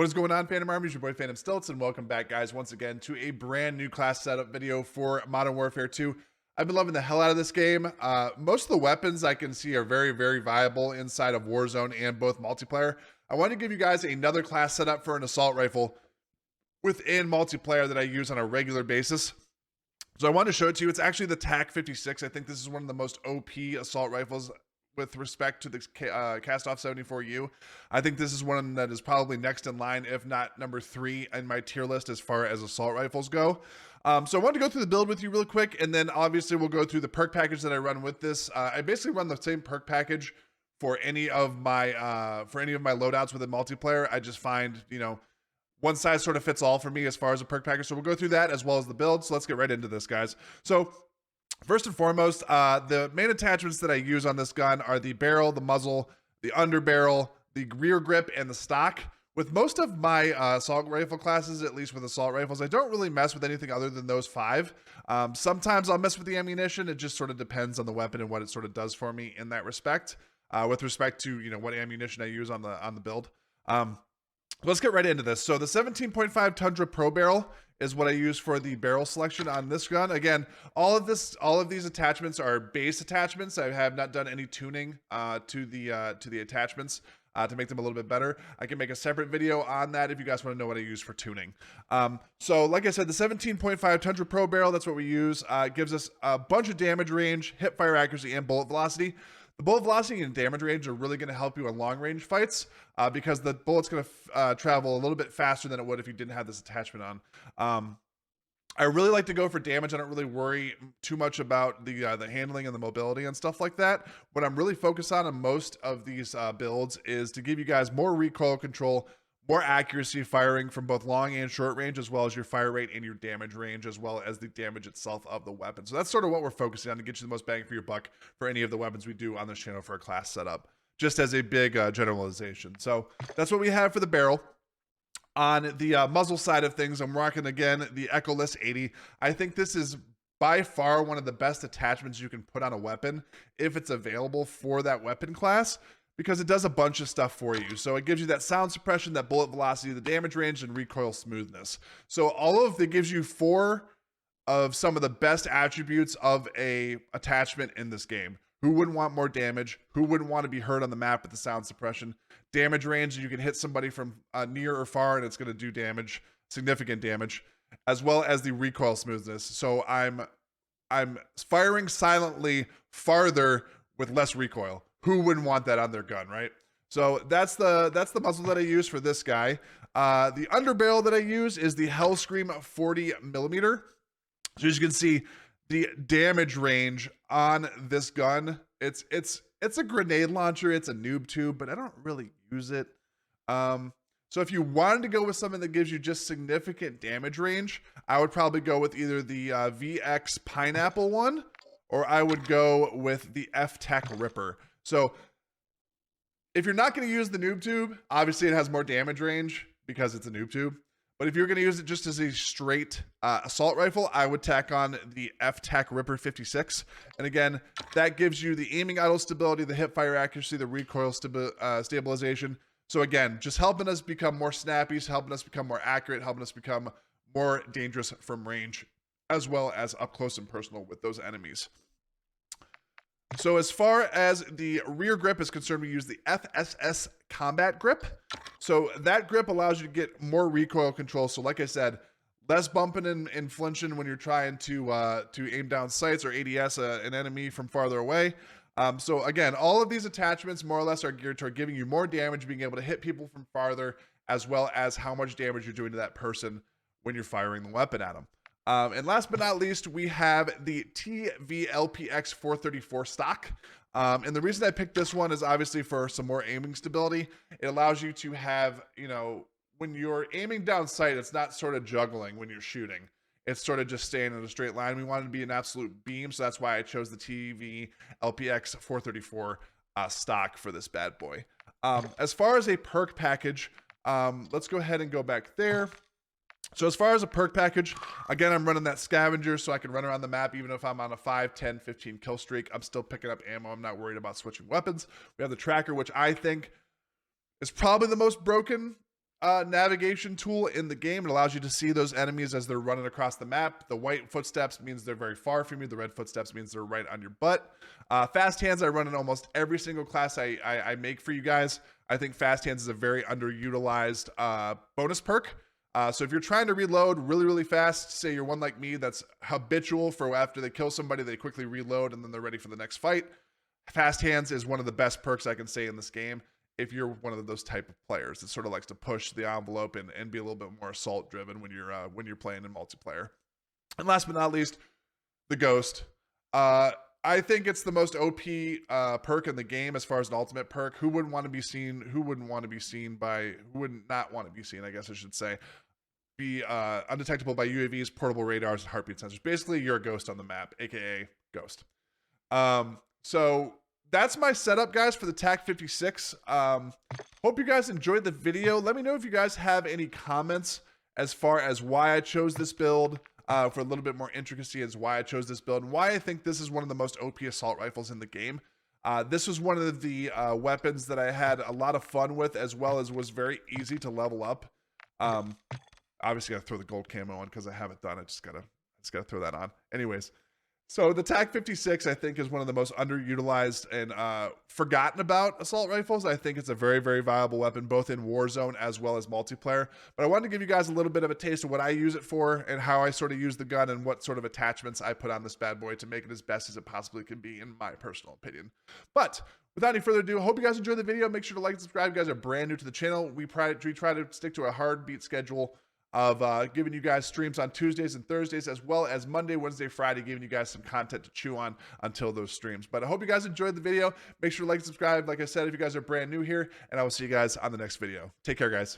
What is going on, Phantom Army? It's your boy Phantom Stilts, and welcome back, guys, once again to a brand new class setup video for Modern Warfare 2. I've been loving the hell out of this game. Most of the weapons I can see are very, very viable inside of Warzone and both multiplayer. I want to give you guys another class setup for an assault rifle within multiplayer that I use on a regular basis. So I want to show it to you. It's actually the TAQ-56. I think this is one of the most OP assault rifles with respect to the Cast-Off 74U. I think this is one that is probably next in line, if not number 3 in my tier list as far as assault rifles go. So I wanted to go through the build with you real quick, and then obviously we'll go through the perk package that I run with this. I basically run the same perk package for any of my loadouts within multiplayer. I just find, you know, one size sort of fits all for me as far as a perk package. So we'll go through that as well as the build. So let's get right into this, guys. So first and foremost, the main attachments that I use on this gun are the barrel, the muzzle, the underbarrel, the rear grip, and the stock. With most of my assault rifle classes, at least with assault rifles, I don't really mess with anything other than those 5. Sometimes I'll mess with the ammunition. It just sort of depends on the weapon and what it sort of does for me in that respect. With respect to, you know, what ammunition I use on the build. Let's get right into this. So the 17.5 Tundra Pro Barrel is what I use for the barrel selection on this gun. Again, all of these attachments are base attachments. I have not done any tuning to the attachments to make them a little bit better. I can make a separate video on that if you guys want to know what I use for tuning. So like I said, the 17.5 Tundra Pro Barrel, that's what we use. It gives us a bunch of damage range, hip fire accuracy, and bullet velocity. The bullet velocity and damage range are really going to help you in long range fights because the bullet's going to travel a little bit faster than it would if you didn't have this attachment on. I really like to go for damage. I don't really worry too much about the handling and the mobility and stuff like that. What I'm really focused on in most of these builds is to give you guys more recoil control, more accuracy firing from both long and short range, as well as your fire rate and your damage range, as well as the damage itself of the weapon. So that's sort of what we're focusing on to get you the most bang for your buck for any of the weapons we do on this channel for a class setup, just as a big generalization. So that's what we have for the barrel. On the muzzle side of things, I'm rocking, again, the Echoless 80. I think this is by far one of the best attachments you can put on a weapon if it's available for that weapon class, because it does a bunch of stuff for you. So it gives you that sound suppression, that bullet velocity, the damage range, and recoil smoothness. So all of it gives you 4 of some of the best attributes of a attachment in this game. Who wouldn't want more damage? Who wouldn't want to be heard on the map with the sound suppression? Damage range, you can hit somebody from near or far and it's going to do damage, significant damage, as well as the recoil smoothness. So I'm firing silently farther with less recoil. Who wouldn't want that on their gun, right? So that's the muzzle that I use for this guy. The underbarrel that I use is the Hellscream 40mm. So as you can see, the damage range on this gun, it's a grenade launcher, it's a noob tube, but I don't really use it. So if you wanted to go with something that gives you just significant damage range, I would probably go with either the VX Pineapple one, or I would go with the TAQ Ripper. So if you're not going to use the noob tube, obviously it has more damage range because it's a noob tube. But if you're going to use it just as a straight assault rifle, I would tack on the TAQ Ripper 56. And again, that gives you the aiming idle stability, the hip fire accuracy, the recoil stabilization. So again, just helping us become more snappy, helping us become more accurate, helping us become more dangerous from range, as well as up close and personal with those enemies. So as far as the rear grip is concerned, we use the FSS Combat Grip. So that grip allows you to get more recoil control. So like I said, less bumping and flinching when you're trying to aim down sights or ADS an enemy from farther away. So again, all of these attachments more or less are geared toward giving you more damage, being able to hit people from farther, as well as how much damage you're doing to that person when you're firing the weapon at them. And last but not least, we have the TVLPX 434 stock. And the reason I picked this one is obviously for some more aiming stability. It allows you to have, you know, when you're aiming down sight, it's not sort of juggling when you're shooting. It's sort of just staying in a straight line. We wanted to be an absolute beam, so that's why I chose the TVLPX 434 stock for this bad boy. As far as a perk package, let's go ahead and go back there. So as far as a perk package, again, I'm running that scavenger so I can run around the map even if I'm on a 5, 10, 15 kill streak. I'm still picking up ammo. I'm not worried about switching weapons. We have the tracker, which I think is probably the most broken navigation tool in the game. It allows you to see those enemies as they're running across the map. The white footsteps means they're very far from you. The red footsteps means they're right on your butt. Fast hands I run in almost every single class I make for you guys. I think fast hands is a very underutilized bonus perk. So if you're trying to reload really, really fast, say you're one like me that's habitual for after they kill somebody, they quickly reload and then they're ready for the next fight. Fast hands is one of the best perks I can say in this game if you're one of those type of players that sort of likes to push the envelope and be a little bit more assault driven when you're playing in multiplayer. And last but not least, the Ghost. I think it's the most OP perk in the game as far as an ultimate perk. Who wouldn't not want to be seen, I guess I should say, be undetectable by UAVs, portable radars, and heartbeat sensors. Basically, you're a ghost on the map, aka Ghost. So that's my setup, guys, for the TAQ-56. Hope you guys enjoyed the video. Let me know if you guys have any comments as far as why I chose this build, for a little bit more intricacy as why I chose this build, and why I think this is one of the most OP assault rifles in the game. This was one of the weapons that I had a lot of fun with, as well as was very easy to level up. Obviously, I gotta throw the gold camo on because I haven't done it. Just gotta throw that on. Anyways, so the TAQ-56 I think is one of the most underutilized and forgotten about assault rifles. I think it's a very, very viable weapon both in Warzone as well as multiplayer. But I wanted to give you guys a little bit of a taste of what I use it for and how I sort of use the gun and what sort of attachments I put on this bad boy to make it as best as it possibly can be, in my personal opinion. But without any further ado, I hope you guys enjoyed the video. Make sure to like and subscribe. If you guys are brand new to the channel, we try to stick to a hard beat schedule of giving you guys streams on Tuesdays and Thursdays, as well as Monday, Wednesday, Friday, giving you guys some content to chew on until those streams. But I hope you guys enjoyed the video. Make sure to like and subscribe, like I said, if you guys are brand new here, and I will see you guys on the next video. Take care, guys.